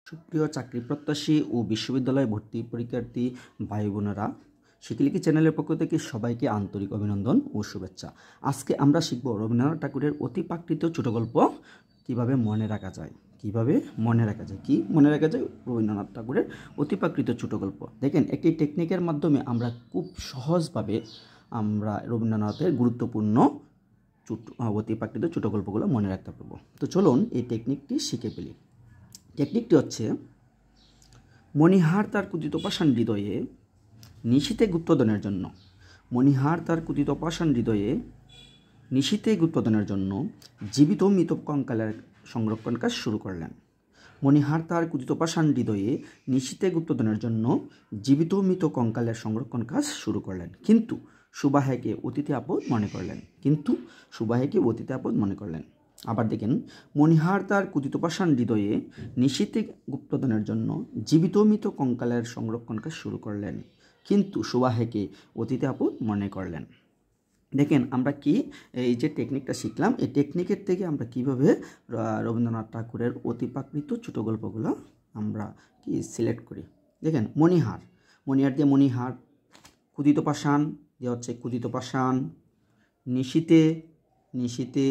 সুপ্রিয় চাকরি প্রত্যাশী ও বিশ্ববিদ্যালয় ভর্তি পরীক্ষার্থী ভাই বোনেরা, শিখিলিখি চ্যানেলের পক্ষ থেকে সবাইকে আন্তরিক অভিনন্দন ও শুভেচ্ছা। আজকে আমরা শিখব রবীন্দ্রনাথ ঠাকুরের অতিপ্রাকৃত ছোট গল্প কীভাবে মনে রাখা যায়। কি মনে রাখা যায় রবীন্দ্রনাথ ঠাকুরের অতিপ্রাকৃত ছোট গল্প। দেখেন, একটি টেকনিকের মাধ্যমে আমরা খুব সহজভাবে আমরা রবীন্দ্রনাথের গুরুত্বপূর্ণ অতিপ্রাকৃত ছোট গল্পগুলো মনে রাখতে পারবো। তো চলুন এই টেকনিকটি শিখে ফেলি। টেকনিকটি হচ্ছে, মণিহার তার কুদিত পাষাণ হৃদয়ে নিশীথে গুপ্তধনের জন্য মণিহার তার কুদিত পাষাণ হৃদয়ে নিশীথে গুপ্তধনের জন্য জীবিত মৃত কঙ্কালের সংরক্ষণ কাজ শুরু করলেন। মণিহার তার কুদিত পাষাণ হৃদয়ে নিশীথে গুপ্তধনের জন্য জীবিত মৃত কঙ্কালের সংরক্ষণ কাজ শুরু করলেন, কিন্তু সুবাহেকে অতীতে আপদ মনে করলেন। আবার দেখেন, মণিহার তার কুদিত পাষাণ হৃদয়ে নিশীথে গুপ্তধনের জন্য জীবিত মৃত কঙ্কালের সংরক্ষণ কাজ শুরু করলেন, কিন্তু সুবাহেকে অতীতে আপদ মনে করলেন। দেখেন, আমরা এই যে টেকনিকটা শিখলাম, এই টেকনিকের থেকে আমরা কিভাবে রবীন্দ্রনাথ ঠাকুরের অতিপ্রাকৃত ছোট গল্পগুলো আমরা সিলেক্ট করি। দেখেন, মণিহার দিয়ে মণিহার, কুদিত পাষাণ দিয়ে হচ্ছে কুদিত পাষাণ, নিশীথে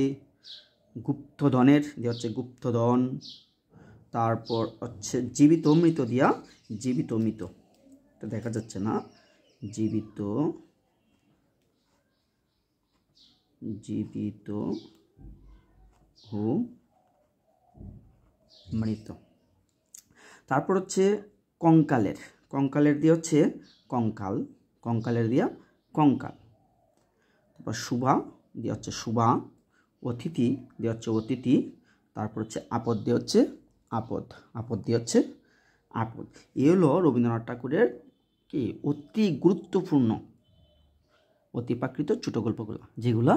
গুপ্তধনের দিয়ে হচ্ছে গুপ্তধন, তারপর হচ্ছে জীবিত মৃত দিয়া জীবিত মৃত, এটা দেখা যাচ্ছে না, জীবিত ও মৃত। তারপর হচ্ছে কঙ্কালের দিয়ে হচ্ছে কঙ্কালের দিয়া কঙ্কাল। তারপর শুভা দিয়ে হচ্ছে শুভা, অতিথি দিয়ে হচ্ছে অতিথি, তারপর হচ্ছে আপদ দিয়ে হচ্ছে আপদ। এ হলো রবীন্দ্রনাথ ঠাকুরের অতি গুরুত্বপূর্ণ অতিপ্রাকৃত ছোট গল্পগুলো, যেগুলো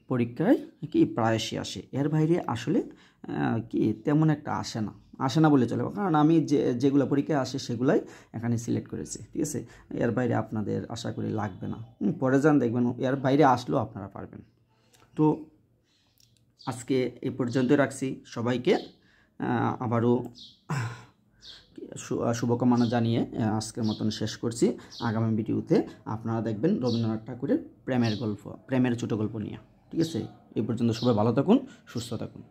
পরীক্ষায় প্রায়শই আসে। এর বাইরে আসলে তেমন একটা আসে না বলে চলে, কারণ আমি যেগুলো পরীক্ষায় আসে সেগুলাই এখানে সিলেক্ট করেছি, ঠিক আছে। এর বাইরে আপনাদের আশা করি লাগবে না, পরে যান দেখবেন এর বাইরে আসলেও আপনারা পারবেন। তো আজকে এই পর্যন্ত রাখছি। সবাইকে আবারও শুভকামনা জানিয়ে আজকের মতন শেষ করছি। আগামী ভিডিওতে আপনারা দেখবেন রবীন্দ্রনাথ ঠাকুরের প্রেমের ছোট গল্প নিয়ে, ঠিক আছে। এই পর্যন্ত সবাই ভালো থাকুন, সুস্থ থাকুন।